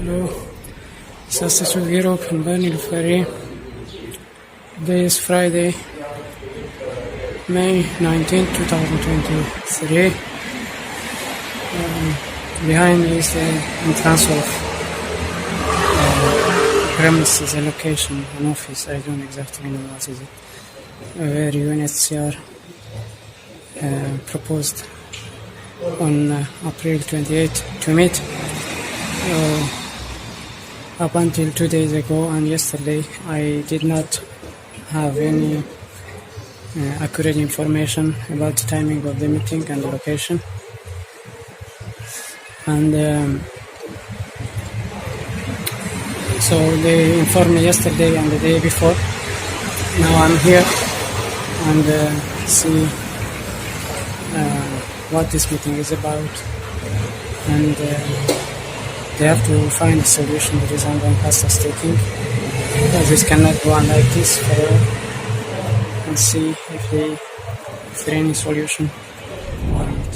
Hello, Substitute Bureau, convene Nillufary. Today is Friday, May 19, 2023. Behind me is the entrance of premises, a location, an office, I don't exactly know what is it, where UNHCR proposed on April 28 to meet. Up until 2 days ago and yesterday, I did not have any accurate information about the timing of the meeting and the location. And so they informed me yesterday and the day before. Now I'm here and see what this meeting is about. And they have to find a solution that is ongoing hostage taking, because this cannot go on like this forever, and see if there is any solution or not.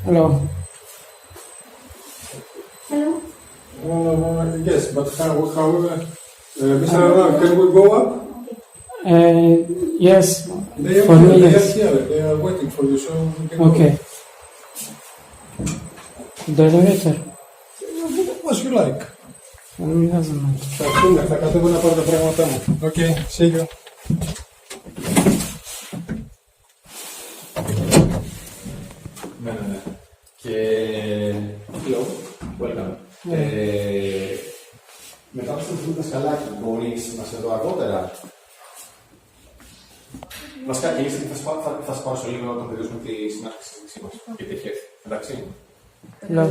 Hello. Hello? Yes, but however, Mr. Anwar, can we go up? Yes, They are for me, here, yes. they are waiting for you, so we can Okay. The elevator. go. As you like. For me, doesn't matter. Θα κατέβω να πάρω τα πράγματά μου. Okay, see you. Ναι. Και... Hello, welcome. Μετά από το δασκαλάκι, μπορείς να σε δω αργότερα. Βασικά, κλείστε και θα σας πάρω σε λίγο να το τελειώσουμε τη συνάρτηση μας. Γιατί έχει έρθει. Εντάξει. Hello.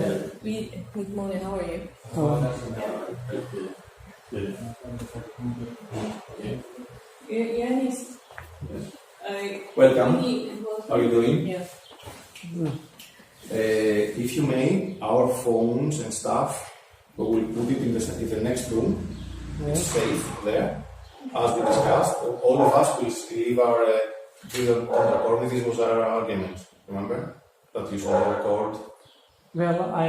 Good morning, how are you? Yes. Welcome. How are you doing? Yeah. If you may, our phones and stuff, we will put it in the next room. It's safe there. As we discussed, all of us will leave our video on record. This was our argument, remember? That you saw the record. Well, I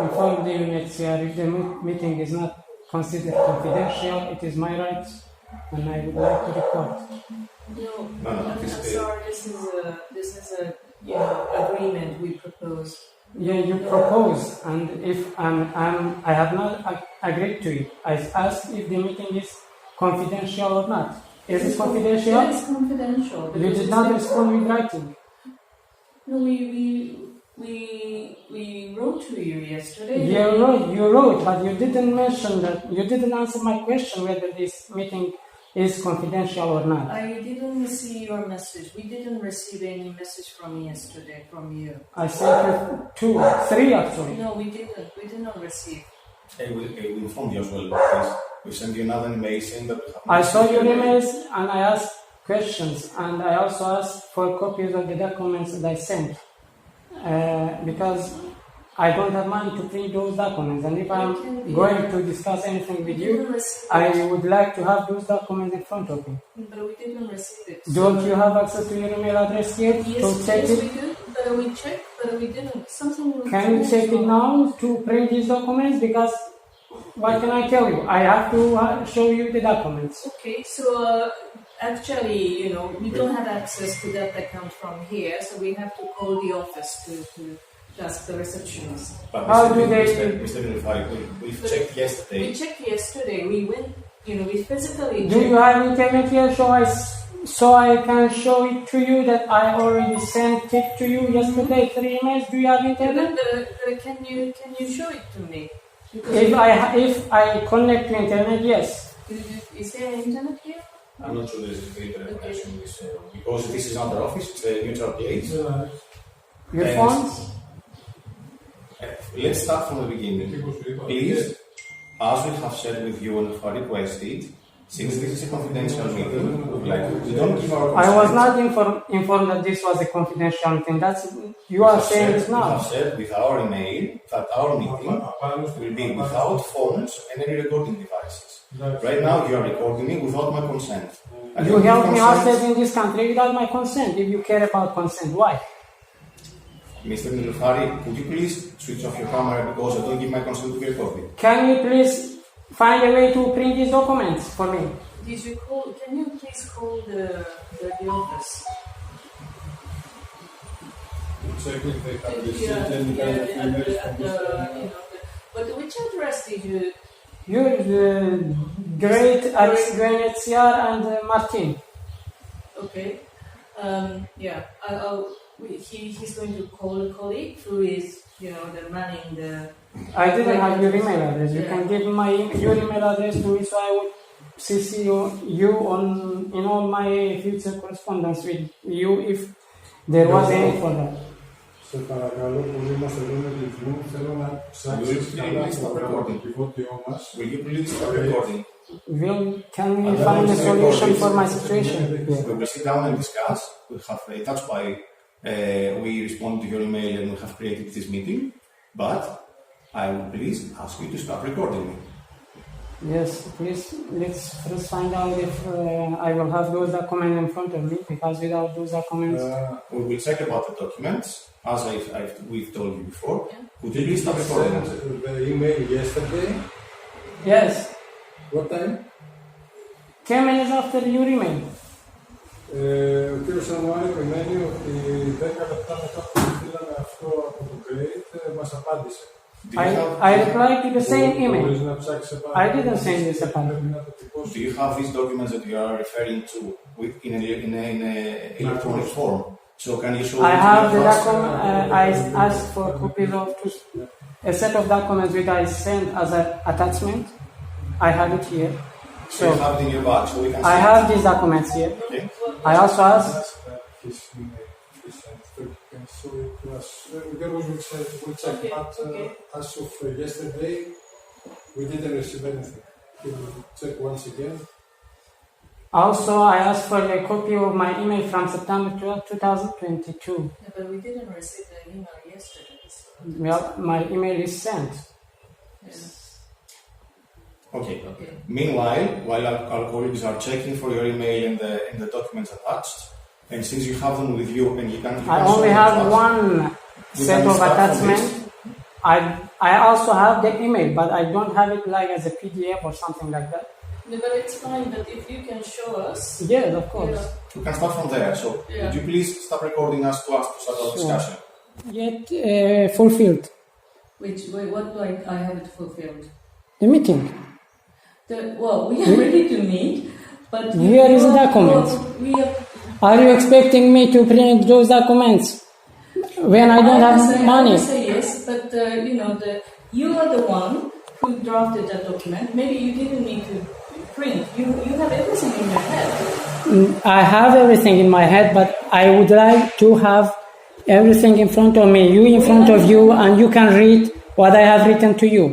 informed the UNHCR if the meeting is not considered confidential, it is my right, and I would like to report. No, I'm sorry, this is a agreement we proposed. Yeah, you propose, and if I have not agreed to it. I asked if the meeting is confidential or not. Is it confidential? It is confidential. You did not respond with writing. No, we wrote to you yesterday. You wrote, but you didn't mention that. You didn't answer my question whether this meeting is confidential or not. I didn't receive your message. We didn't receive any message from yesterday from you. I sent you 3 actually. No, we didn't. We did not receive. We informed you as well about this. We sent you another email saying that we have... I saw your emails and I asked questions, and I also asked for copies of the documents that I sent. Because I don't have money to print those documents, and if I'm going to discuss anything with you, I would like to have those documents in front of me. But we didn't receive it. Don't you have access to your email address here to check yes, it? we do. But we checked, but we didn't. Can you check it now to print these documents? Because what can I tell you? I have to show you the documents. Okay, so actually, we don't have access to that account from here, so we have to call the office to ask the receptionist. But How do they... Mr. Nillufary, we checked yesterday. We checked yesterday. We went, we physically checked. Do you have internet here so I can show it to you that I already sent it to you yesterday, 3 emails? Do you have internet? Can you show it to me? If I connect to internet, yes. Is there internet here? I'm not sure there is a internet connection in this, because this is not our office, it's a neutral place. Your phones? Let's start from the beginning. Please, as we have shared with you and have requested, since this is a confidential meeting, we don't give our consent. I was not informed that this was a confidential meeting. You are saying it now. We have said with our email that our meeting will be without phones and any recording devices. Right now, you are recording me without my consent. You help me hostage in this country without my consent. If you care about consent, why? Mr. Nillufary, could you please switch off your camera because I don't give my consent to be recorded? Can you please find a way to print these documents for me? Did you call? Can you please call the office? Check if they have received Yeah, any kind of yeah, emails from this. but which address did you? You're the great at UNHCR and Martin. Okay. Yeah. He's going to call a colleague who is, the manning the. I didn't have your email address. You Yeah. can give your email address to me, so I would CC you in all my future correspondence with you if there was any for that. Σε παρακαλώ πολύ, μας θέλουν ρυθμού. Θέλω να ψάξεις καλά από το κυβότιό μας. Will you please stop recording? Can we find a solution for my situation? We will sit down and discuss. That's why we respond to your email and we have created this meeting. But I will please ask you to stop recording me. Yes, please, let's first find out if I will have those documents in front of me, because without those documents... We will check about the documents, as we've told you before. Yeah. Could you please stop recording? Sent the email yesterday. Yes, What time? 10 minutes after your email. Ο κύριος Anwar περιμένει ότι 10 λεπτά μετά που στείλαμε αυτό από το Create μας απάντησε. I replied to the same email. Μπορείς να ψάξεις επάνω. I didn't send this apart. Πρέπει να το τυπώσεις. Do you have these documents that you are referring to in an electronic form? So can you show I it have to the us? document, I asked for copies of a set of documents which I sent as an attachment. I have it here. So you have it in your bag, so we can see I it. have these documents here. Okay. I also asked, His email. He sent so you can show it to us. Giorgos will check, Okay, but okay. as of yesterday, we didn't receive anything. He will check once again. also I asked for a copy of my email from September 12, 2022. Yeah, but we didn't receive the email yesterday. So. Well, my email is sent. Yeah. Okay. Okay. Meanwhile, while our colleagues are checking for your email and the documents attached, and since you have them with you and you can I only show have them to us, one we set can of start from attachments. I also have the email, but I don't have it like as a PDF or something like that. No, but it's fine. But if you can show us. Yes, of course. We can start from there. So, Yeah. would you please stop recording us to start our discussion? Yet fulfilled. Wait, what do I have it fulfilled? The meeting. We are ready to meet, but Here is the document. Are you expecting me to print those documents when I don't have money? I say yes, but you are the one who drafted that document. Maybe you didn't need to print. You have everything in your head. I have everything in my head, but I would like to have everything in front of me, you in front of you, and you can read what I have written to you.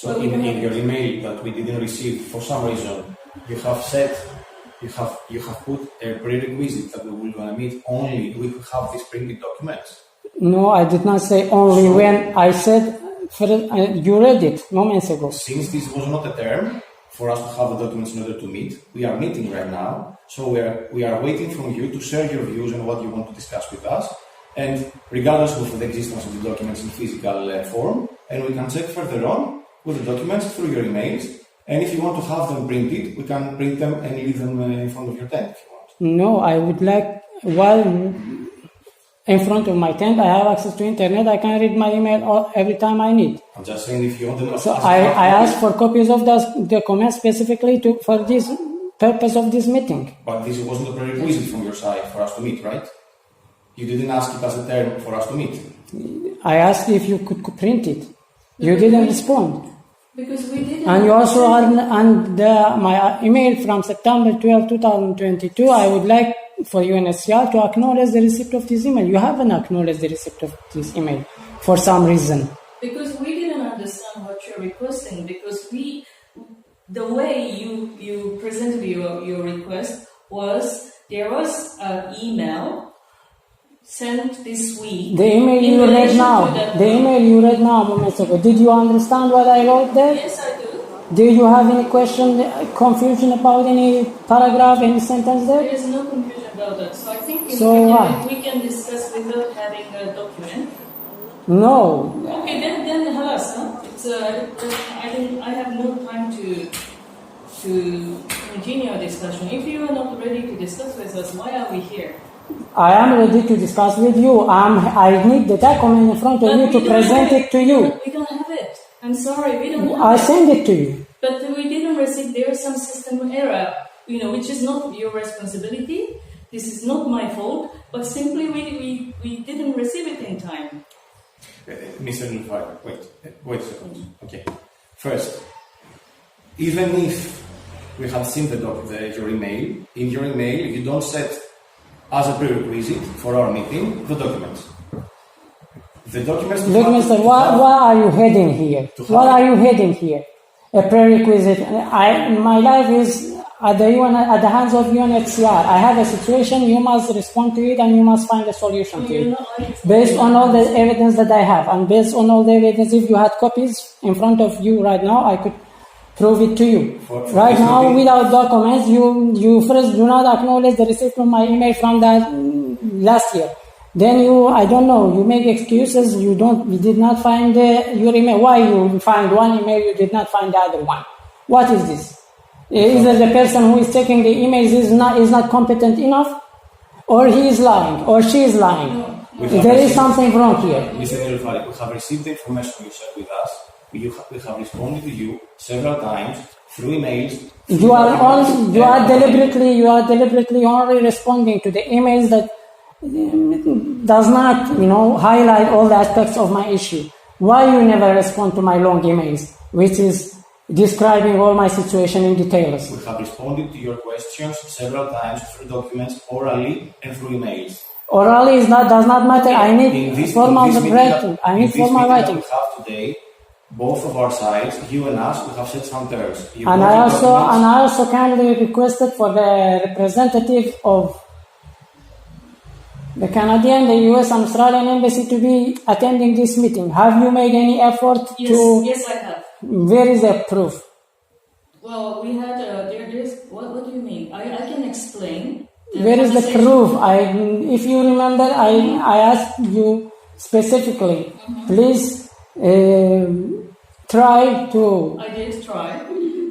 So, in your email that we didn't receive for some reason, you have said you have put a prerequisite that we will gonna meet only if we have these printed documents. No, I did not say only when I said, you read it moments ago. Since this was not a term for us to have the documents in order to meet, we are meeting right now. So we are waiting from you to share your views on what you want to discuss with us, and regardless of the existence of the documents in physical form, and we can check further on with the documents through your emails. And if you want to have them printed, we can print them and leave them in front of your tent if you want. No, I would like, while in front of my tent, I have access to internet, I can read my email every time I need. I'm just saying if you want them. So I asked for copies of the documents specifically for this purpose of this meeting. But this wasn't a prerequisite from your side for us to meet, right? You didn't ask it as a term for us to meet. I asked if you could print it. You didn't respond. Because we didn't. And you also my email from September 12, 2022, I would like for UNHCR to acknowledge the receipt of this email. You haven't acknowledged the receipt of this email for some reason. Because we didn't understand what you're requesting. Because the way you presented your request was there was an email sent this week. The email you read now, moments ago. Did you understand what I wrote there? Yes, I do. Do you have any question, confusion about any paragraph, any sentence there? There is no confusion, but about that. So I think we can discuss without having a document. No. Okay, then halas, huh? It's I have no time to continue our discussion. If you are not ready to discuss with us, why are we here? I am ready to discuss with you. I need the document in front of you to present it to you. We don't have it. I'm sorry, we don't have I it. send it to you. But we didn't receive, there is some system error, which is not your responsibility. This is not my fault, but simply we didn't receive it in time. Mr. Nillufary, wait a second. Okay. First, even if we have seen your email, in your email you don't set as a prerequisite for our meeting the documents. The documents. Look, Mister, why are you heading here? What are you heading here? A prerequisite. My life is at the hands of UNHCR. I have a situation. You must respond to it, and you must find a solution to it, based on all the evidence that I have, and based on all the evidence. If you had copies in front of you right now, I could prove it to you. Right now, without documents, you first do not acknowledge the receipt of my email from that last year. Then I don't know, you make excuses, you did not find your email. Why you find one email, you did not find the other one? What is this? Either the person who is checking the emails is not competent enough, or he is lying, or she is lying. There is something wrong here. Mr. Nillufary, we have received the information you shared with us. We have responded to you several times through emails. You are deliberately only responding to the emails that does not, highlight all the aspects of my issue. Why you never respond to my long emails, which is describing all my situation in details? We have responded to your questions several times through documents, orally and through emails. Orally does not matter. I need formal writing. I need formal writing. We have today, both of our sides, you and us, we have set some terms. And I also kindly requested for the representative of the Canadian, the US, and Australian embassy to be attending this meeting. Have you made any effort to? Yes, I have. Where is the proof? Well, we had what do you mean? I can explain. Where is the proof? If you remember, I asked you specifically, please try to. I did try.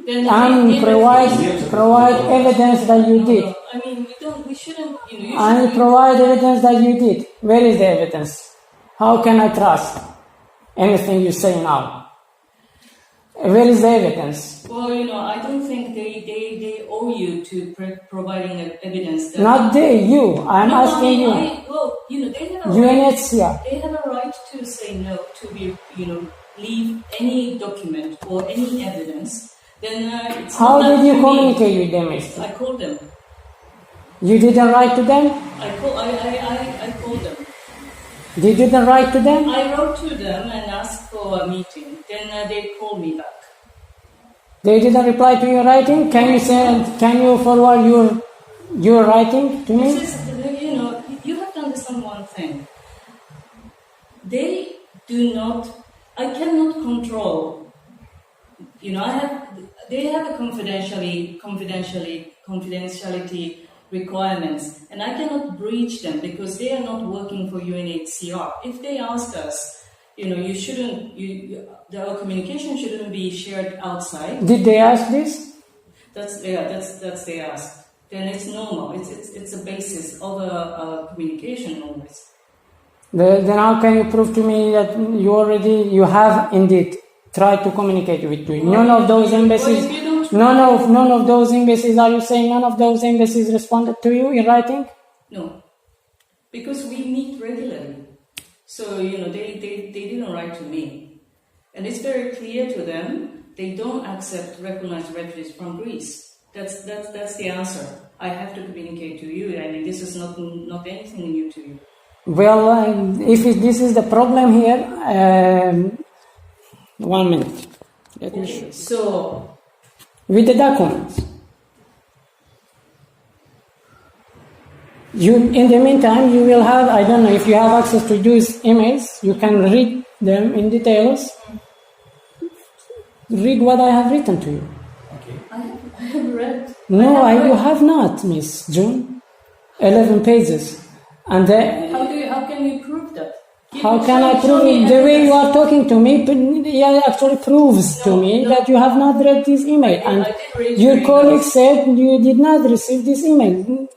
And provide evidence that you did. No, I mean, we shouldn't. And provide evidence that you did. Where is the evidence? How can I trust anything you say now? Where is the evidence? Well, I don't think they owe you to providing evidence. Not they, you. I'm asking you. They have a UNHCR. They have a right to say no, to leave any document or any evidence. Then how did you communicate with them, Mister? I called them. You didn't write to them? I called them. Did you then write to them? I wrote to them and asked for a meeting. Then they called me back. They didn't reply to your writing? Can you forward your writing to me? You have to understand one thing. They do not. I cannot control. They have a confidentiality requirements, and I cannot breach them because they are not working for UNHCR. If they ask us, you shouldn't. Our communication shouldn't be shared outside. Did they ask this? That's they ask. Then it's normal. It's a basis of a communication always. Then how can you prove to me that you have indeed tried to communicate with you? None of those embassies. None of those embassies. Are you saying none of those embassies responded to you in writing? No, because we meet regularly. So they didn't write to me, and it's very clear to them they don't recognize refugees from Greece. That's the answer. I have to communicate to you, and this is not anything new to you. Well, if this is the problem here, 1 minute. Let me show. So, with the documents, in the meantime, you will have, I don't know, if you have access to these emails, you can read them in details. Read what I have written to you. Okay. I have read. No, you have not, Miss June. 11 pages. And How can you prove that? how can I prove it? The way you are talking to me, it actually proves to me that you have not read this email. And your colleague said you did not receive this email.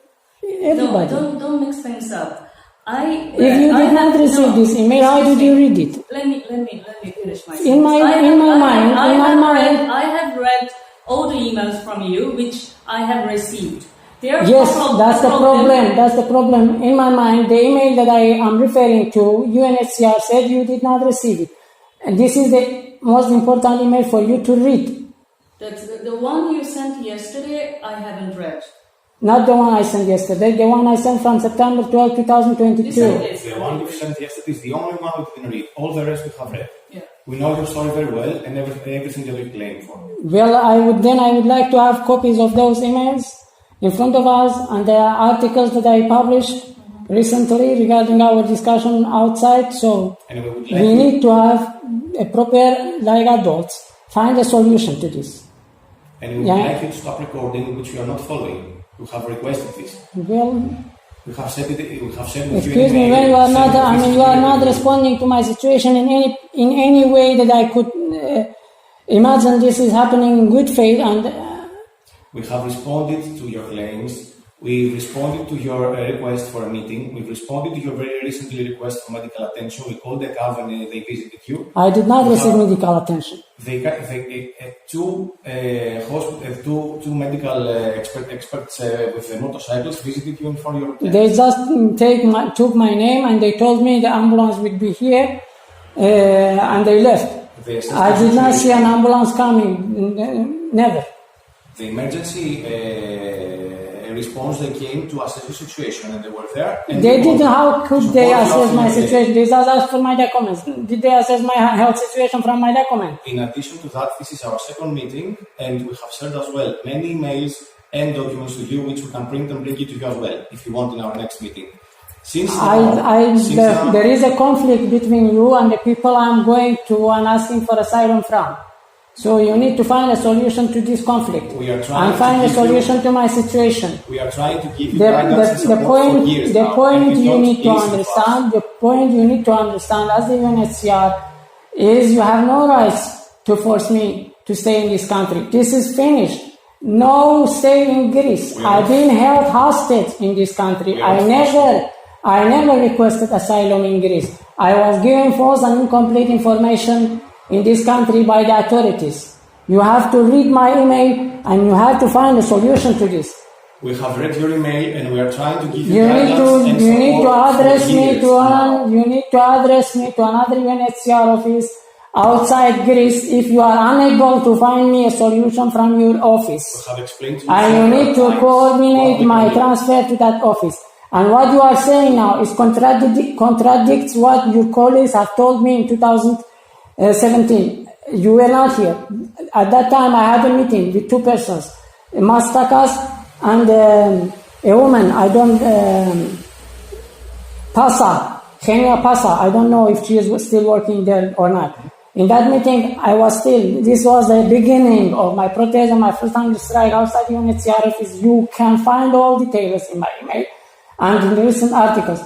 Everybody. No, don't mix things up. If you did not receive this email, how did you read it? Let me finish my In my mind, I have read all the emails from you which I have received. Yes, that's the problem. That's the problem. In my mind, the email that I am referring to, UNHCR said you did not receive it. And this is the most important email for you to read. That's the one you sent yesterday, I haven't read. Not the one I sent yesterday, the one I sent from September 12, 2022. The one you sent yesterday is the only one we didn't read. All the rest we have read. Yeah. We know your story very well and everything that you claim for. Well, I would like to have copies of those emails in front of us and the articles that I published recently regarding our discussion outside. So we need to have a proper, like adults, find a solution to this. And we would like you to stop recording, which you are not following. You have requested this. Well, we have said excuse me, when you are not, you are not responding to my situation in any way that I could imagine this is happening in good faith. And we have responded to your claims. We responded to your request for a meeting. We've responded to your very recently request for medical attention. We called the governor. They visited you. I did not receive medical attention. Two medical experts with motorcycles visited you for your attention. They just took my name and they told me the ambulance would be here, and they left. I did not see an ambulance coming. Never. The emergency response, they came to assess the situation and they were there. And they didn't. How could they assess my situation? They just asked for my documents. Did they assess my health situation from my document? In addition to that, this is our second meeting and we have shared as well many emails and documents to you which we can print and bring it to you as well if you want in our next meeting. There is a conflict between you and the people I'm going to and asking for asylum from. So you need to find a solution to this conflict and find a solution to my situation. We are trying to give you guidance and support for years now. The point you need to understand as the UNHCR is you have no rights to force me to stay in this country. This is finished. No stay in Greece. I've been held hostage in this country. I never requested asylum in Greece. I was given false and incomplete information in this country by the authorities. You have to read my email and you have to find a solution to this. We have read your email and we are trying to give you guidance. You need to address me to another UNHCR office outside Greece if you are unable to find me a solution from your office. We have explained to you and you need to coordinate my transfer to that office. And what you are saying now is contradicts what your colleagues have told me in 2017. You were not here. At that time, I had a meeting with two persons, Mastakas and a woman, Khenia Pasa. I don't know if she is still working there or not. In that meeting, this was the beginning of my protest and my first hunger strike outside the UNHCR office. You can find all details in my email and in the recent articles.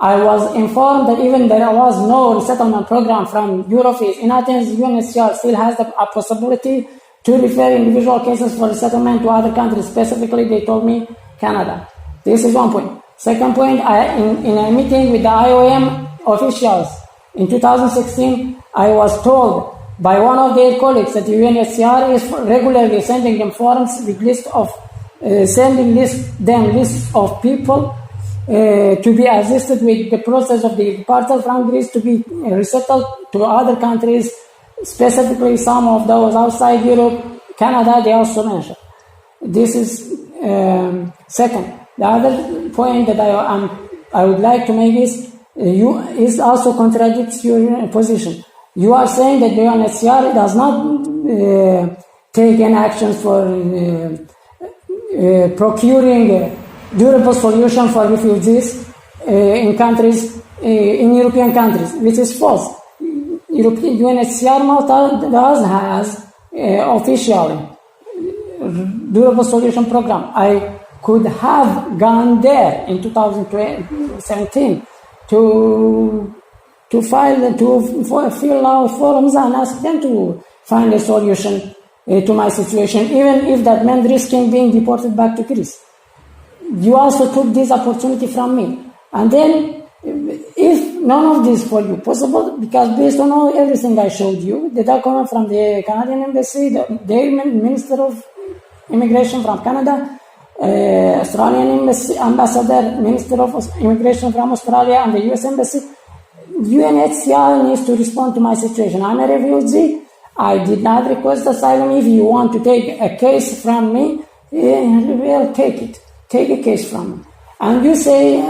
I was informed that even there was no resettlement program from your office in Athens, UNHCR still has a possibility to refer individual cases for resettlement to other countries. Specifically, they told me Canada. This is one point. Second point, in a meeting with the IOM officials in 2016, I was told by one of their colleagues that the UNHCR is regularly sending them forms with lists of people to be assisted with the process of the departure from Greece to be resettled to other countries, specifically some of those outside Europe, Canada, they also mentioned. This is second. The other point that I would like to make is also contradicts your position. You are saying that the UNHCR does not take any actions for procuring durable solution for refugees in European countries, which is false. UNHCR Malta has officially durable solution program. could have gone there in 2017 to fill out forms and ask them to find a solution to my situation, even if that meant risking being deported back to Greece. You also took this opportunity from me. And then, if none of this for you possible, because based on everything I showed you, the document from the Canadian Embassy, the Minister of Immigration from Canada, Australian Ambassador, Minister of Immigration from Australia, and the US Embassy, UNHCR needs to respond to my situation. I'm a refugee. I did not request asylum. If you want to take a case from me, well, take it. Take a case from me. And you say,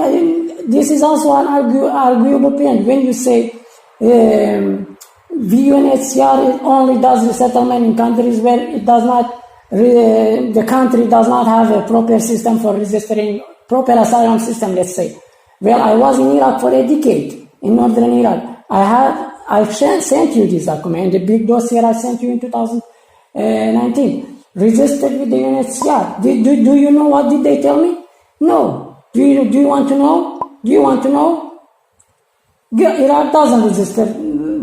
this is also an arguable point. When you say the UNHCR only does resettlement in countries where it does not, the country does not have a proper system for registering, proper asylum system, let's say. Well, I was in Iraq for a decade, in northern Iraq. I sent you this document, the big dossier I sent you in 2019, registered with the UNHCR. Do you know what did they tell me? No. Do you want to know? Do you want to know? Iraq doesn't register,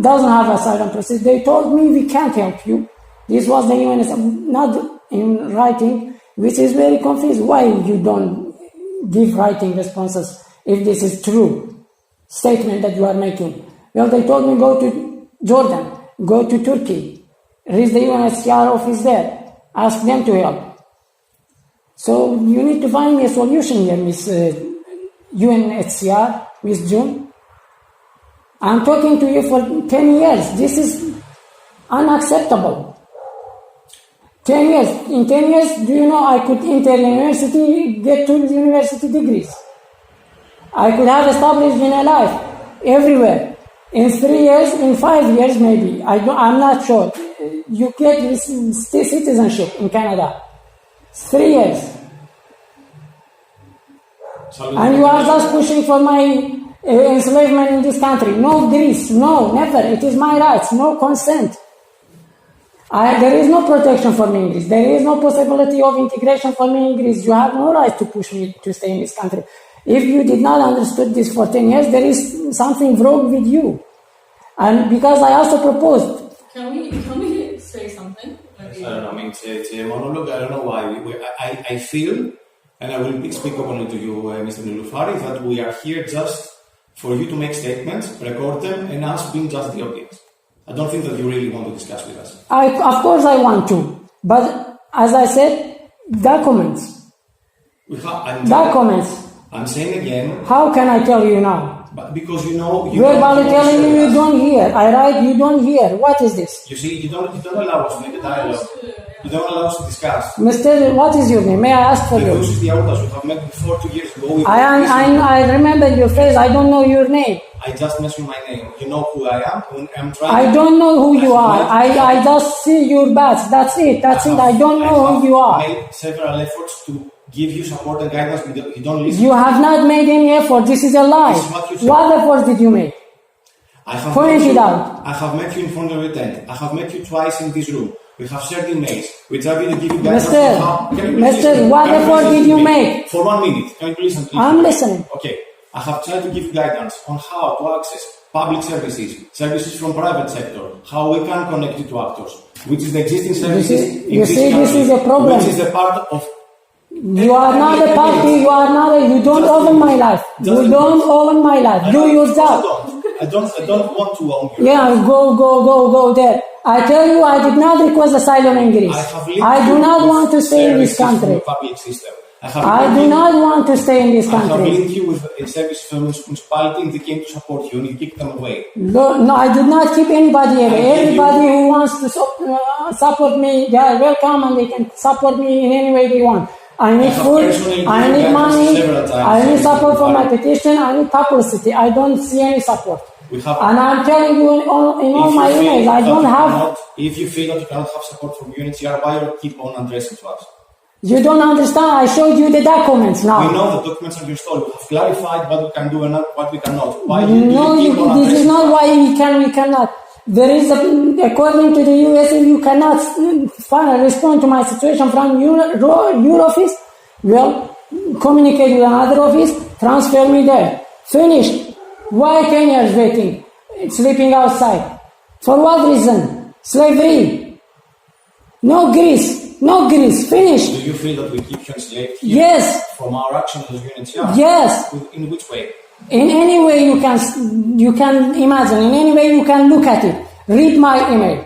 doesn't have asylum process. They told me we can't help you. This was the UNHCR, not in writing, which is very confused. Why you don't give writing responses if this is true statement that you are making? Well, they told me go to Jordan, go to Turkey, reach the UNHCR office there, ask them to help. So you need to find me a solution here, Miss UNHCR, Miss June. I'm talking to you for 10 years. This is unacceptable. 10 years. In 10 years, do you know I could enter university, get 2 university degrees. I could have established in a life everywhere. In 3 years, in 5 years maybe. I'm not sure. You get citizenship in Canada. 3 years. And you are just pushing for my enslavement in this country. No, Greece. No, never. It is my rights. No consent. There is no protection for me in Greece. There is no possibility of integration for me in Greece. You have no right to push me to stay in this country. If you did not understood this for 10 years, there is something wrong with you. And because I also proposed. Can we say something? I don't know. I mean, it's a monologue. I don't know why. I feel, and I will speak openly to you, Mr. Nillufary, that we are here just for you to make statements, record them, and us being just the audience. I don't think that you really want to discuss with us. Of course I want to. But as I said, documents. Documents. I'm saying again. How can I tell you now? But because you know. Verbally telling you don't hear. I write, you don't hear. What is this? You see, you don't allow us to make a dialogue. You don't allow us to discuss. Mr. What is your name? May I ask for you? This is the Autas. We have met before 2 years ago. I remember your face. I don't know your name. I just mentioned my name. You know who I am. I'm trying. I don't know who you are. I just see your badge. That's it. I don't know who you are. I have made several efforts to give you support and guidance. You don't listen. You have not made any effort. This is a lie. What efforts did you make? Point it out. I have met you in front of the tent. I have met you twice in this room. We have shared emails. We tried to give you guidance. Mr. What effort did you make? For 1 minute. Can you listen, please? I'm listening. Okay. I have tried to give you guidance on how to access public services, services from private sector, how we can connect it to actors, which is the existing services. You see, this is a problem. Which is the part of. You are not a party. You don't own my life. You don't own my life. Do your job. I don't want to own you. Yeah, go there. I tell you, I did not request asylum in Greece. I do not want to stay in this country. Public system. I do not want to stay in this country. I have linked you with a service from the municipality and they came to support you and you kicked them away. No, I did not keep anybody away. Everybody who wants to support me, they are welcome and they can support me in any way they want. I need food, I need money, I need support for my petition, I need publicity. I don't see any support. And I'm telling you in all my emails, I don't have... If you feel that you cannot have support from UNHCR, why you keep on addressing to us? You don't understand, I showed you the documents now. We know the documents are installed. We have clarified what we can do and what we cannot. Why this is not why we cannot. There is, according to the US, you cannot respond to my situation from your office. Well, communicate with another office, transfer me there. Finished. Why Kenya is waiting, sleeping outside? For what reason? Slavery. No Greece. No Greece. Finished. Do you feel that we keep you enslaved here? Yes. From our actions as UNHCR? Yes. In which way? In any way you can imagine, in any way you can look at it. Read my email.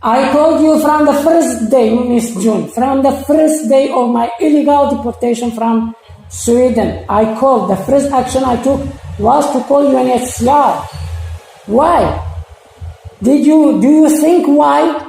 I told you from the first day, Miss June, from the first day of my illegal deportation from Sweden, I called. The first action I took was to call UNHCR. Why? Do you think why?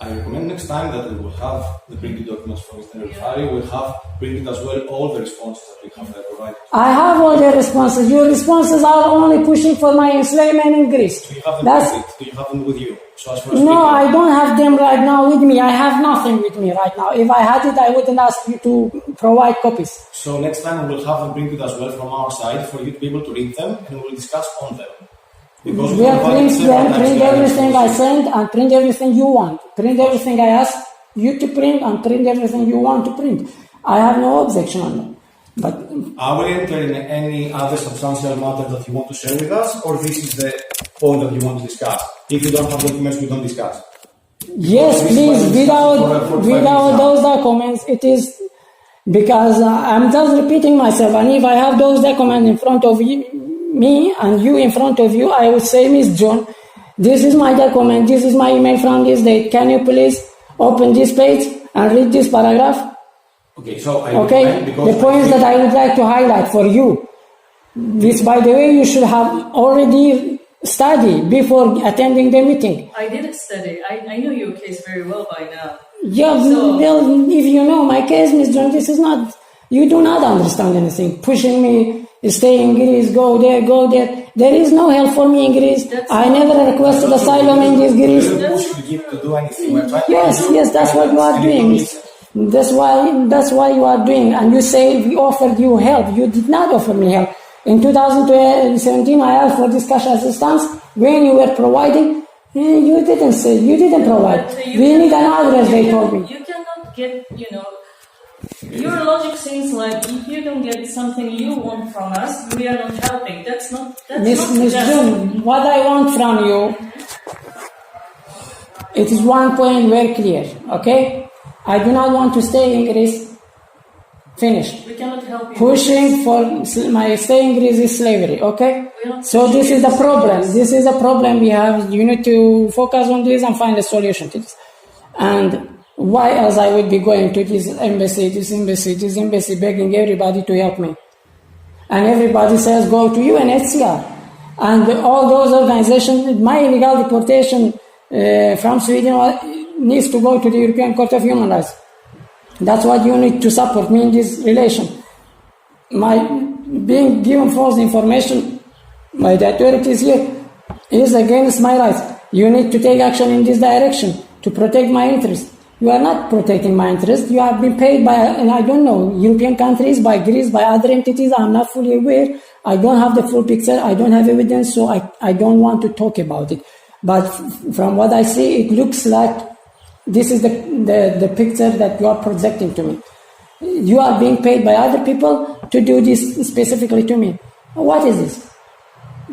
I recommend next time that we will have the printed documents from Mr. Nillufary. We'll have printed as well all the responses that we have provided. I have all the responses. Your responses are only pushing for my enslavement in Greece. Do you have them printed? Do you have them with you? So as far as No, I don't have them right now with me. I have nothing with me right now. If I had it, I wouldn't ask you to provide copies. So next time we'll have them printed as well from our side for you to be able to read them, and we'll discuss on them. Because We have print them, print everything I send, and print everything you want. Print everything I ask you to print, and print everything you want to print. I have no objection on that. But are we entering any other substantial matter that you want to share with us, or this is the point that you want to discuss? If you don't have documents, we don't discuss. yes, please, without those documents, it is because I'm just repeating myself. And if I have those documents in front of me and you in front of you, I would say, Miss John, this is my document, this is my email from this date. Can you please open this page and read this paragraph? Okay, so the points that I would like to highlight for you. This, by the way, you should have already studied before attending the meeting. I didn't study. I know your case very well by now. Yeah, So- well, if you know my case, Miss John, this is not, you do not understand anything. Pushing me, stay in Greece, go there, go there. There is no help for me in Greece. I never requested asylum in this Greece. We're pushing you to do anything. We're trying Yes, that's what you are doing. That's why you are doing. And you say we offered you help. You did not offer me help. In 2017, I asked for this cash assistance. When you were providing, you didn't provide. But We need an address, they told me. You cannot get, your logic seems like if you don't get something you want from us, we are not helping. That's not Miss just- June, what I want from you, it is one point very clear, okay? I do not want to stay in Greece. Finished. We cannot help you. Pushing for my stay in Greece is slavery, okay? So this is the problem. This is the problem we have. You need to focus on this and find a solution to this. And why else I would be going to this embassy, begging everybody to help me? And everybody says go to UNHCR. And all those organizations, my illegal deportation from Sweden needs to go to the European Court of Human Rights. That's what you need to support me in this relation. My being given false information by the authorities here is against my rights. You need to take action in this direction to protect my interests. You are not protecting my interests. You have been paid by, and I don't know, European countries, by Greece, by other entities. I'm not fully aware. I don't have the full picture. I don't have evidence, so I don't want to talk about it. But from what I see, it looks like this is the picture that you are projecting to me. You are being paid by other people to do this specifically to me. What is this?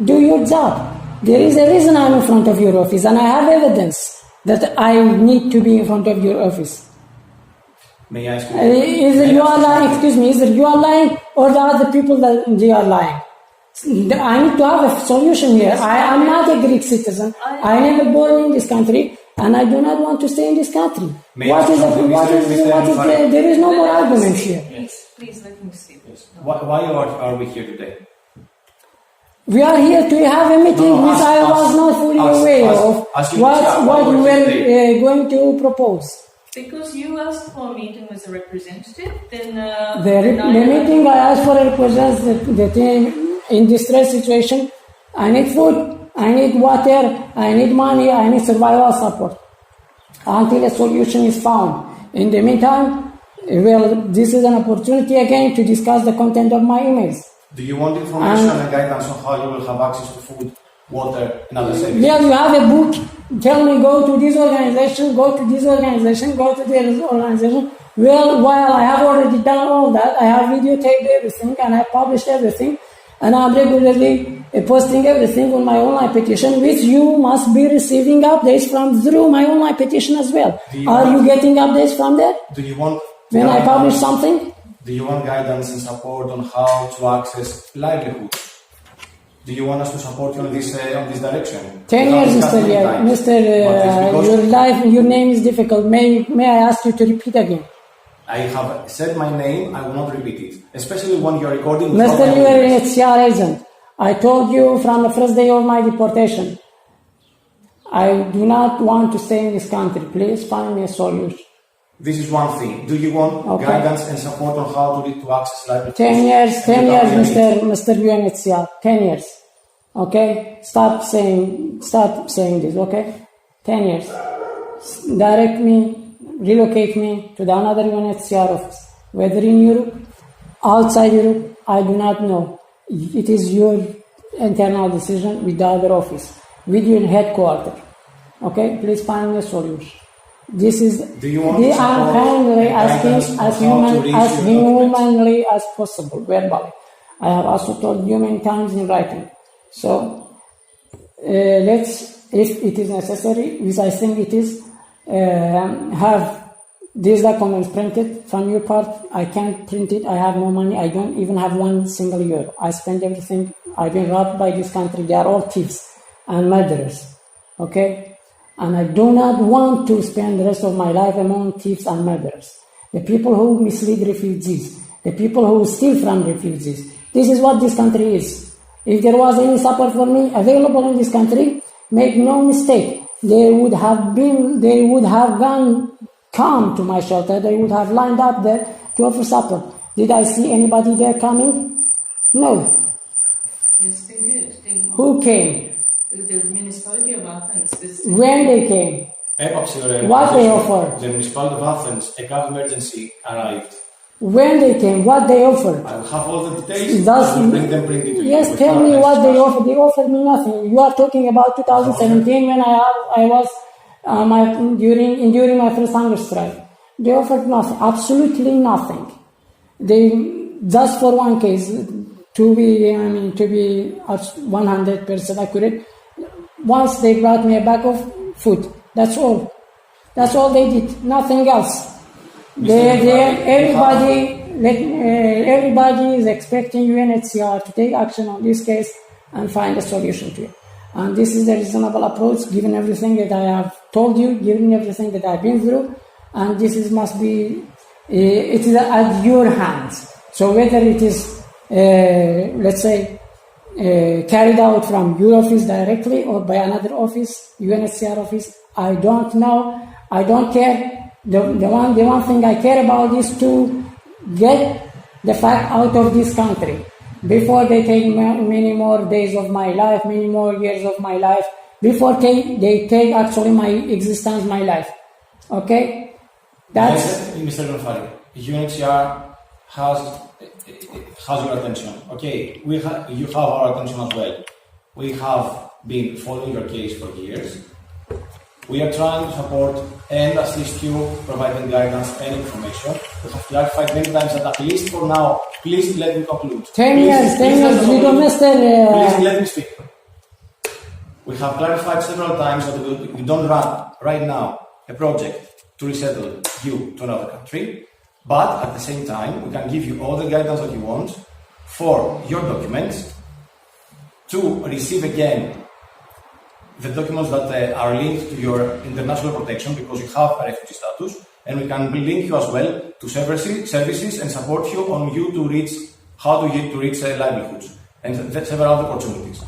Do your job. There is a reason I'm in front of your office, and I have evidence that I need to be in front of your office. May I ask you? Either you are lying, either you are lying or the other people that they are lying. I need to have a solution here. I am not a Greek citizen. I never born in this country. And I do not want to stay in this country. There is no more argument here. Please let me see. Yes. Why are we here today? We are here to have a meeting which I was not fully aware of what we were going to propose. Because you asked for a meeting with a representative, then... The meeting I asked for represents the team in distress situation. I need food. I need water, I need money, I need survival support until a solution is found. In the meantime, this is an opportunity again to discuss the content of my emails. Do you want information and guidance on how you will have access to food water, and other services. Yeah, you have a book. Tell me, go to this organization, go to this organization, go to this organization. Well, while I have already done all that, I have videotaped everything and I published everything, and I'm regularly posting everything on my online petition, which you must be receiving updates from through my online petition as well. Are you getting updates from there? Do you want when I publish something? Do you want guidance and support on how to access livelihood? Do you want us to support you on this direction? 10 years, your name is difficult. May I ask you to repeat again? I have said my name, I will not repeat it. Especially when you're recording. Mr. UNHCR agent, I told you from the first day of my deportation, I do not want to stay in this country. Please find me a solution. This is one thing. Do you want guidance and support on how to access livelihood? 10 years, Mr. UNHCR, 10 years. Okay? Stop saying this, okay? 10 years. Direct me, relocate me to another UNHCR office. Whether in Europe, outside Europe, I do not know. It is your internal decision with the other office, with your headquarters. Okay? Please find me a solution. This is. Do you want to I'm kindly asking as humanly as possible, verbally. I have also told you many times in writing. So let's, if it is necessary, which I think it is, have these documents printed from your part. I can't print it. I have no money. I don't even have €1 single. I spend everything. I've been robbed by this country. They are all thieves and murderers. Okay? And I do not want to spend the rest of my life among thieves and murderers. The people who mislead refugees, the people who steal from refugees. This is what this country is. If there was any support for me available in this country, make no mistake, they would have come to my shelter, they would have lined up there to offer support. Did I see anybody there coming? No. Yes, they did. Who came? The municipality of Athens. When they came? What they offered? The municipality of Athens, a gov emergency arrived. When they came, what they offered? I will have all the details. Bring it to you. Yes, tell me what they offered. They offered me nothing. You are talking about 2017 when I was during my first hunger strike. They offered nothing, absolutely nothing. They just for one case, to be 100% accurate. Once they brought me a bag of food. That's all. That's all they did. Nothing else. Everybody is expecting UNHCR to take action on this case and find a solution to it. And this is the reasonable approach, given everything that I have told you, given everything that I've been through, and it is at your hands. So whether it is, carried out from your office directly or by another office, UNHCR office, I don't know. I don't care. The one thing I care about is to get the fact out of this country before they take many more days of my life, many more years of my life, before they take actually my existence, my life. Okay? That's... Yes, Mr. Nillufary, UNHCR has your attention. Okay, you have our attention as well. We have been following your case for years. We are trying to support and assist you, providing guidance and information. We have clarified many times that at least for now, please let me conclude. 10 years, you don't Please let me speak. We have clarified several times that we don't run right now a project to resettle you to another country, but at the same time, we can give you all the guidance that you want for your documents to receive again the documents that are linked to your international protection because you have a refugee status, and we can link you as well to services and support you on you to reach livelihoods and several other opportunities.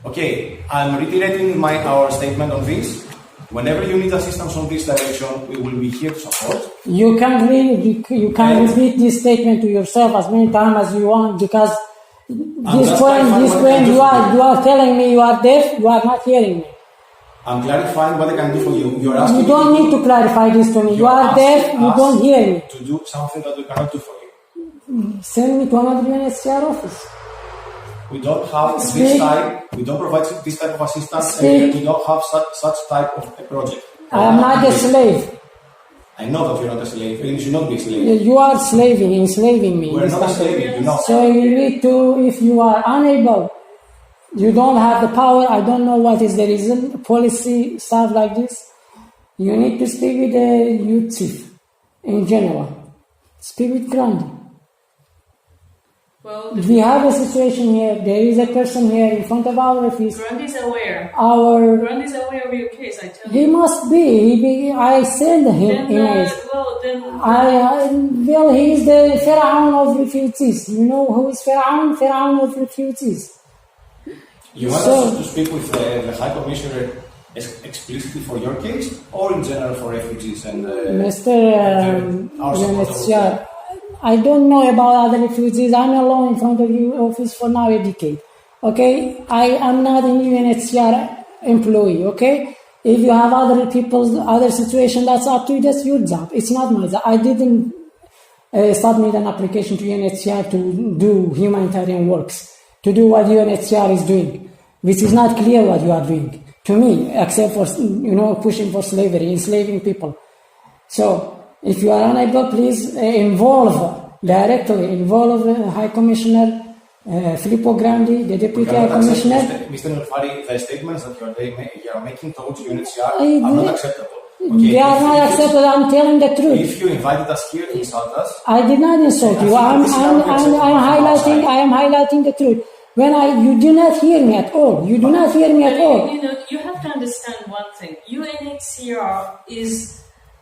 Okay, I'm reiterating our statement on this. Whenever you need assistance on this direction, we will be here to support. You can repeat this statement to yourself as many times as you want, because this point you are telling me you are deaf, you are not hearing me. I'm clarifying what I can do for you. You don't need to clarify this to me. You are deaf, you don't hear me. To do something that we cannot do for you. Send me to another UNHCR office. We don't have this type. We don't provide this type of assistance. And we don't have such type of a project. I am not a slave. I know that you're not a slave. You should not be a slave. You are enslaving me. We're not enslaving you, no. So you need to, if you are unable, you don't have the power, I don't know what is the reason, policy, stuff like this, you need to speak with the youth chief in general. Speak with Grandi. Well, we have a situation here, there is a person here in front of our office. Grandi is aware. Grandi is aware of your case, I tell you. He must be. I send him emails. Well, he is the Pharaoh of refugees. You know who is Pharaoh? Pharaoh of refugees. You want us to speak with the High Commissioner explicitly for your case, or in general for refugees and Mr. UNHCR? I don't know about other refugees. I'm alone in front of your office for now a decade. Okay? I am not a UNHCR employee. Okay? If you have other people's other situation, that's up to you. That's your job. It's not my job. I didn't submit an application to UNHCR to do humanitarian works, to do what UNHCR is doing, which is not clear what you are doing to me, except for pushing for slavery, enslaving people. So if you are unable, please directly involve High Commissioner Filippo Grandi, the Deputy High Commissioner. Mr. Nillufary, the statements that you are making towards UNHCR are not acceptable. Okay, they are not acceptable. I'm telling the truth. If you invited us here to insult us, I did not insult you. I am highlighting the truth. You do not hear me at all. You do not hear me at all. You have to understand one thing. UNHCR is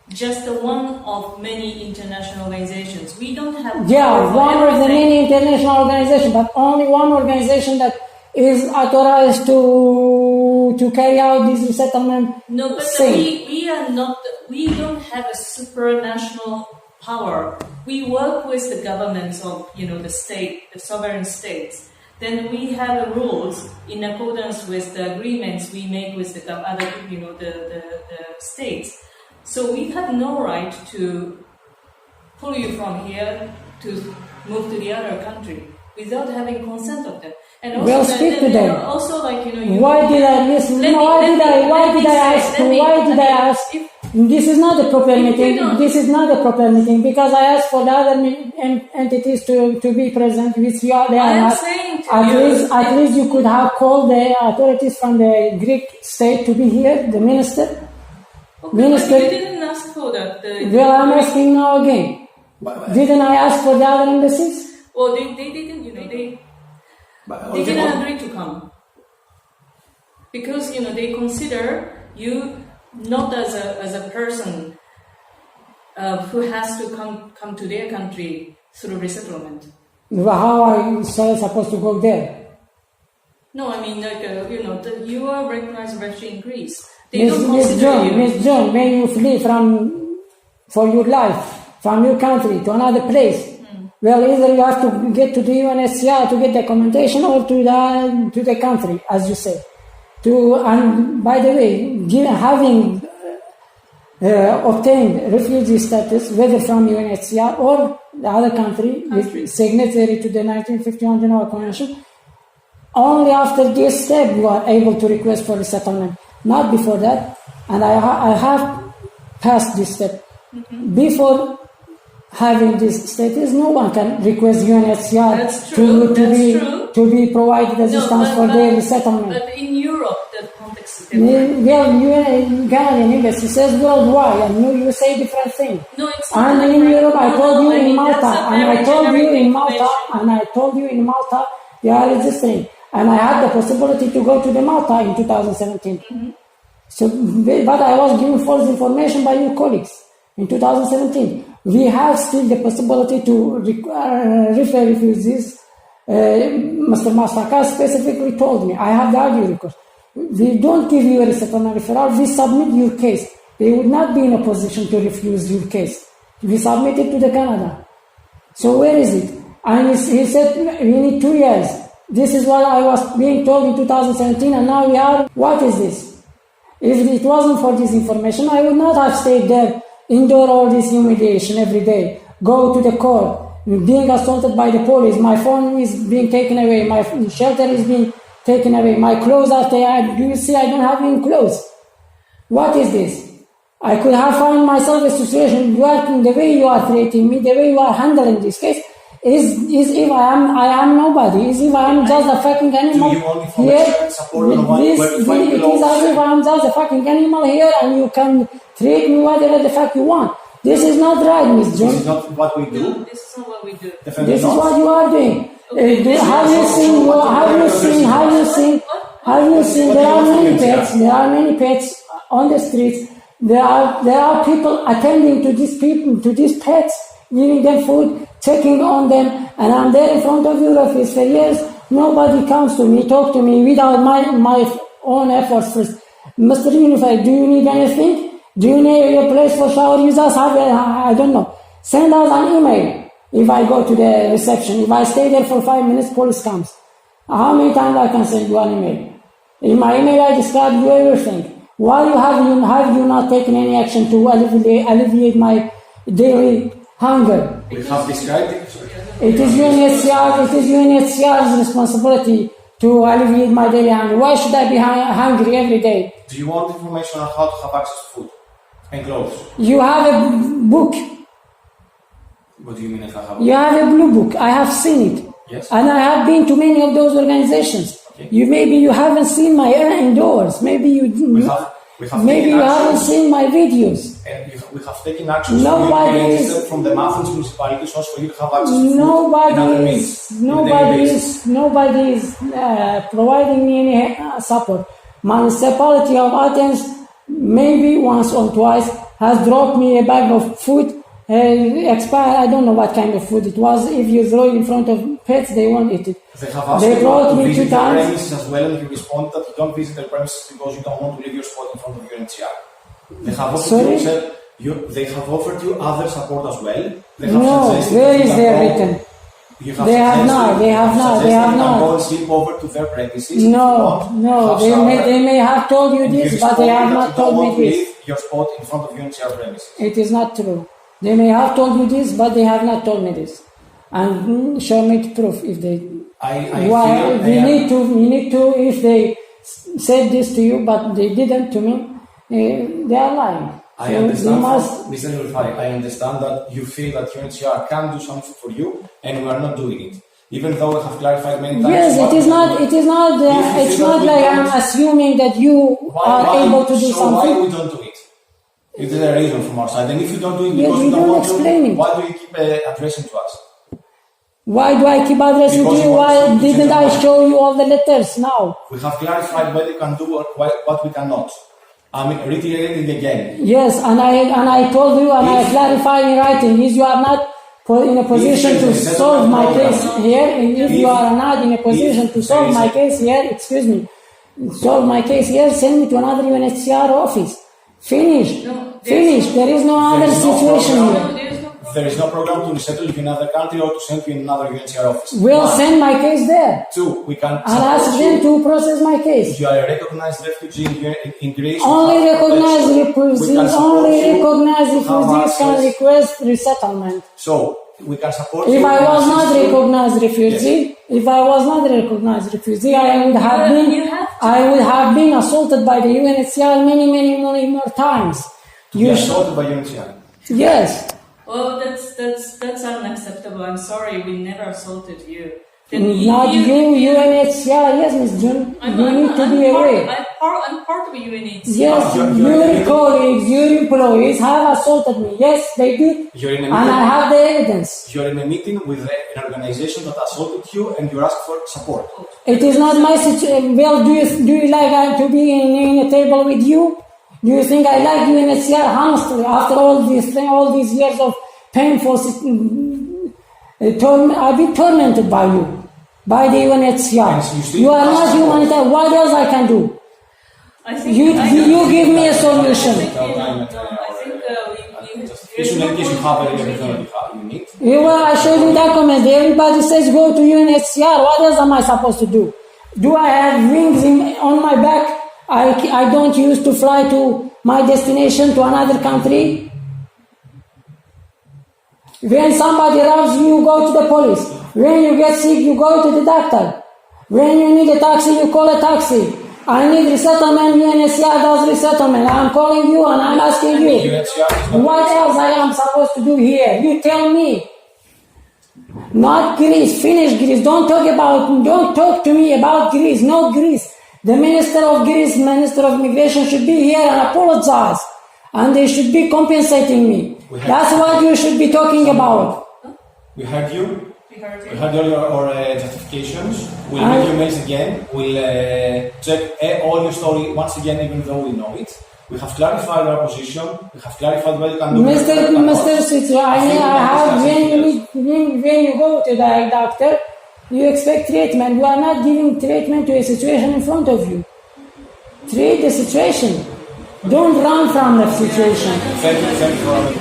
just one of many international organizations. We don't have one of the many international organizations, but only one organization that is authorized to carry out this resettlement. No, but we are not. We don't have a supranational power. We work with the governments of the sovereign states. Then we have rules in accordance with the agreements we make with the other the states. So we have no right to pull you from here to move to the other country without having consent of them. And also, speak to them. Also, why did I listen? Why did I ask? This is not the proper meeting. This is not the proper meeting because I asked for the other entities to be present, which they are not. At least you could have called the authorities from the Greek state to be here, the minister. Okay, Minister, you didn't ask for that. I'm asking now again. Didn't I ask for the other embassies? Well, they didn't. They didn't agree to come because they consider you not as a person who has to come to their country through resettlement. How are you supposed to go there? No, I mean you are recognized refugee in Greece. Miss John, may you flee for your life from your country to another place? Well, either you have to get to the UNHCR to get documentation or to the country, as you say. And by the way, having obtained refugee status, whether from UNHCR or the other country, signatory to the 1951 Geneva Convention, only after this step you are able to request for resettlement. Not before that, and I have passed this step. Before having this status, no one can request UNHCR to be provided assistance for their resettlement. But in Europe, the context is different. Ghanaian embassy says worldwide, and you say different thing. No, it's not. And in Europe, I told you in Malta, and I told you in Malta, they are registering. And I had the possibility to go to the Malta in 2017. So, but I was given false information by your colleagues in 2017. We have still the possibility to refer refugees. Mr. Masaka specifically told me, I have the audio record. We don't give you a resettlement referral, we submit your case. They would not be in a position to refuse your case. We submit it to the Canada. So where is it? And he said, we need 2 years. This is what I was being told in 2017, and now we are. What is this? If it wasn't for this information, I would not have stayed there, endure all this humiliation every day, go to the court, being assaulted by the police. My phone is being taken away. My shelter is being taken away. My clothes are taken. Do you see I don't have any clothes? What is this? I could have found myself a situation. The way you are treating me, the way you are handling this case, is if I am nobody. Is if I am just a fucking animal. Do you want information and support on where to find it is as if I am just a fucking animal here, and you can treat me whatever the fuck you want. This is not right, Miss June. This is not what we do. No, this is not what we do. Definitely This not. is what you are doing. Okay, Have you seen? There are many pets. There are many pets on the streets. There are people attending to these pets, giving them food, checking on them, and I'm there in front of your office for years. Nobody comes to me, talk to me without my own efforts first. Mr. Nillufary, do you need anything? Do you need a place for shower? You just have I don't know. Send us an email. If I go to the reception, if I stay there for 5 minutes, police comes. How many times I can send you an email? In my email, I describe you everything. Why have you not taken any action to alleviate my daily hunger? We have described it. It is UNHCR's responsibility to alleviate my daily hunger. Why should I be hungry every day? Do you want information on how to have access to food and clothes? You have a book. What do you mean if I have? You have a blue book. I have seen it. Yes. And I have been to many of those organizations. Okay. Maybe you haven't seen my indoors. Maybe you haven't seen my videos. And we have taken action from the Athens municipalities also for you to have access to food and other means. Nobody is providing me any support. Municipality of Athens, maybe once or twice, has dropped me a bag of food. Expired, I don't know what kind of food it was. If you throw it in front of pets, they won't eat it. They have asked They brought me 2 visit times. the premises as well, and you respond that you don't visit the premises because you don't want to leave your spot in front of UNHCR. They have offered they have offered you other support as well. They have suggested where that is you there can written? They have not. They have not. Go and sleep over to their premises. No. They may have told you this, but they have not told me this. Leave your spot in front of UNHCR premises. It is not true. They may have told you this, but they have not told me this. And show me the proof if they. We need to. If they said this to you, but they didn't to me, they are lying. I understand, Mr. Nillufary, I understand that you feel that UNHCR can do something for you, and we are not doing it. Even though we have clarified many times. Yes, it is not. It's not like I'm assuming that you are able to do something. Why we don't do it? Is there a reason from our side? And if you don't do it because you you don't don't want explain to, it. why do you keep addressing to us? Why do I keep addressing Because to you? you want Why to didn't I change show you all the letters now? We have clarified what you can do or what we cannot. I'm reiterating again. Yes, and I told you and I clarified in writing. If you are not in a position to solve my case here, if you are not in a position to solve my case here, solve my case here, send me to another UNHCR office. Finish. There is no other situation here. There is no program to resettle you in another country or to send you in another UNHCR office. We'll send my case there. 2, we can I'll ask them to process my case. You are a recognized refugee in Greece. Only recognized refugees can request resettlement. So, we can support If I was not recognized refugee, I would have been assaulted by the UNHCR many more times. You assaulted by UNHCR? Yes. Well, that's unacceptable. I'm sorry, we never assaulted you. Not you, UNHCR. Yes, Ms. June. You need to be aware. I'm part of UNHCR. Yes, your colleagues, your employees have assaulted me. Yes, they did. And I have the evidence. You're in a meeting with an organization that assaulted you and you ask for support. It is not my situation. Well, do you like to be in a table with you? Do you think I like UNHCR? Honestly, after all these years of painful, I've been tormented by you, by the UNHCR. You are not humanitarian. What else I can do? You give me a solution. I showed you documents. Everybody says go to UNHCR. What else am I supposed to do? Do I have wings on my back? I don't use to fly to my destination to another country. When somebody robs you, you go to the police. When you get sick, you go to the doctor. When you need a taxi, you call a taxi. I need resettlement, UNHCR does resettlement. I'm calling you and I'm asking you, what else I am supposed to do here? You tell me. Not Greece, finish Greece. Don't talk to me about Greece, no Greece. The Minister of Greece, Minister of Immigration should be here and apologize. And they should be compensating me. That's what you should be talking about. We heard you. We heard you. We heard all your justifications. We'll make your mails again. We'll check all your story once again, even though we know it. We have clarified our position. We have clarified what you can do. Mr. Sitro, when you go to the doctor, you expect treatment. You are not giving treatment to a situation in front of you. Treat the situation. Don't run from the situation. Thank you for our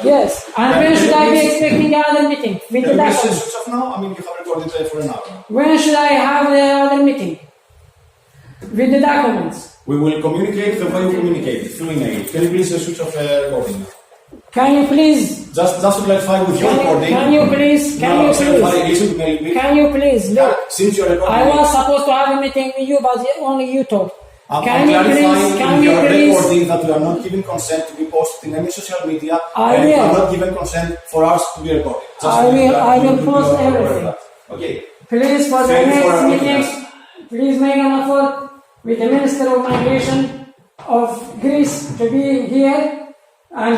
Yes. And when should I be expecting the other meeting? With the documents? switch off now? I mean, you have recorded for an hour. When should I have the other meeting? With the documents. We will communicate the way you communicate through email. Can you please switch off recording? Can you please? Just to clarify with your recording. Can you please? Can you please? Look, since you're recording, I was supposed to have a meeting with you, but only you talk. I'm Can you clarifying please? recording that we are not giving consent to be posted in any social media, and we are not giving consent for us to be recorded. I will post everything. Okay. Please, for the next meeting, please make an effort with the Minister of Migration of Greece to be here and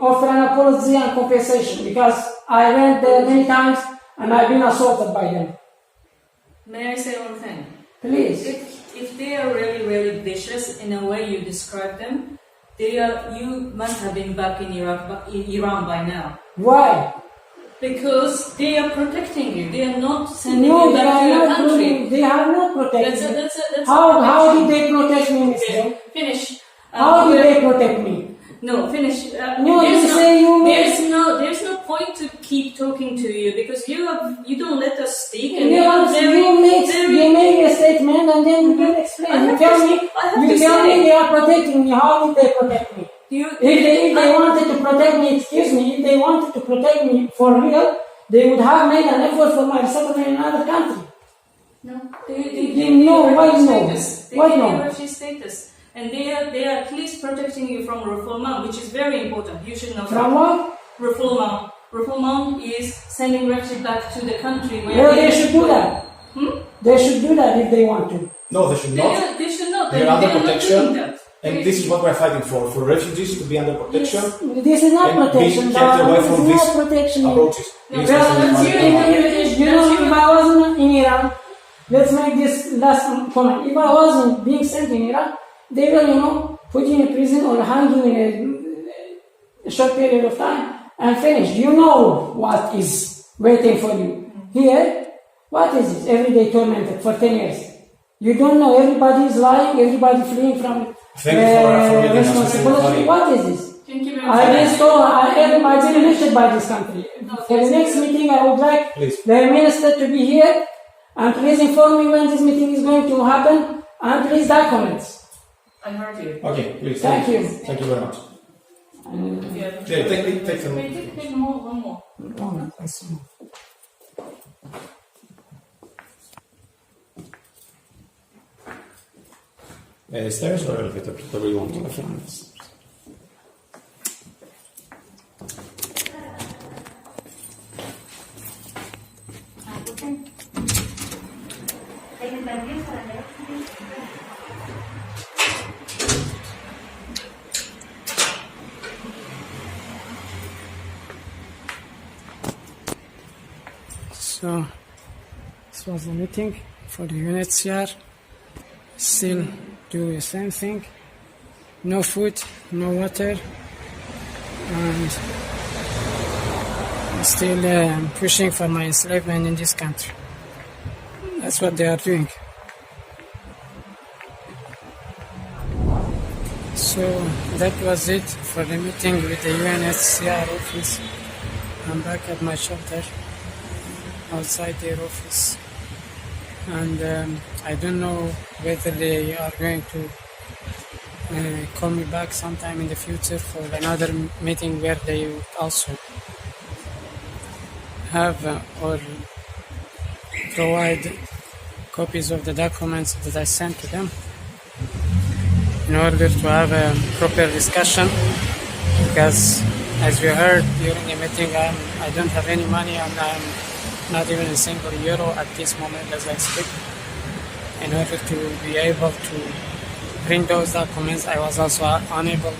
offer an apology and compensation, because I went there many times and I've been assaulted by them. May I say one thing? Please. If they are really, really vicious in a way you describe them, you must have been back in Iran by now. Why? Because they are protecting you. They are not sending you back to your country. They have not protected me. That's How did they protect me, Mr.? Finish. How did they protect me? No, finish. There's no point to keep talking to you, because you don't let us speak. And you make a statement and then you can explain. You tell me they are protecting me. How did they protect me? If they wanted to protect me, if they wanted to protect me for real, they would have made an effort for my resettlement in another country. No, why no? Why no? Refugee status. And they are at least protecting you from refoulement, which is very important. You should know. From what? Refoulement. Refoulement is sending refugees back to the country where they should do that. They should do that if they want to. No, they should not. They should not. They are under protection. And this is what we're fighting for refugees to be under protection. Yes. This is not protection. Be kept away from this is these not protection. approaches. If I wasn't in Iran, let's make this last comment. If I wasn't being sent in Iran, they will, put you in prison or hang you in a short period of time and finish. You know what is waiting for you. Here, what is it? Everyday tormented for 10 years. You don't know. Everybody is lying. Everybody fleeing from responsibility. What is this? Thank you very much. I've been elected by this country. For the next meeting, I would like the minister to be here, and please inform me when this meeting is going to happen, and please documents. I heard you. Okay, please. Thank you. Thank you very much. Take some. Take one more. Stairs or elevator? Whatever you want. So, this was the meeting for the UNHCR. Still do the same thing. No food, no water, and still pushing for my enslavement in this country. That's what they are doing. So that was it for the meeting with the UNHCR office. I'm back at my shelter outside their office, and I don't know whether they are going to call me back sometime in the future for another meeting where they also have or provide copies of the documents that I sent to them in order to have a proper discussion, because as we heard during the meeting, I don't have any money and I'm not even a single euro at this moment as I speak. In order to be able to bring those documents, I was also unable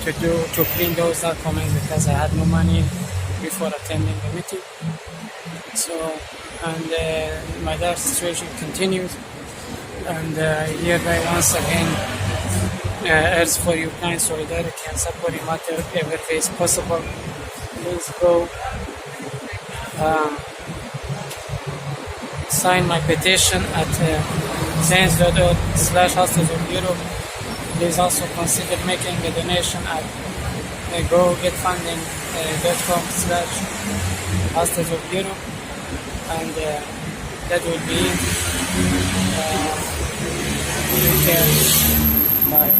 to print those documents because I had no money before attending the meeting. So, and my dark situation continues, and hereby once again urge for your kind solidarity and support in whatever way is possible. Please go sign my petition at science.org/hostage of Europe. Please also consider making a donation at gogetfunding.com/hostage of Europe, and that will be it. Take care. Bye.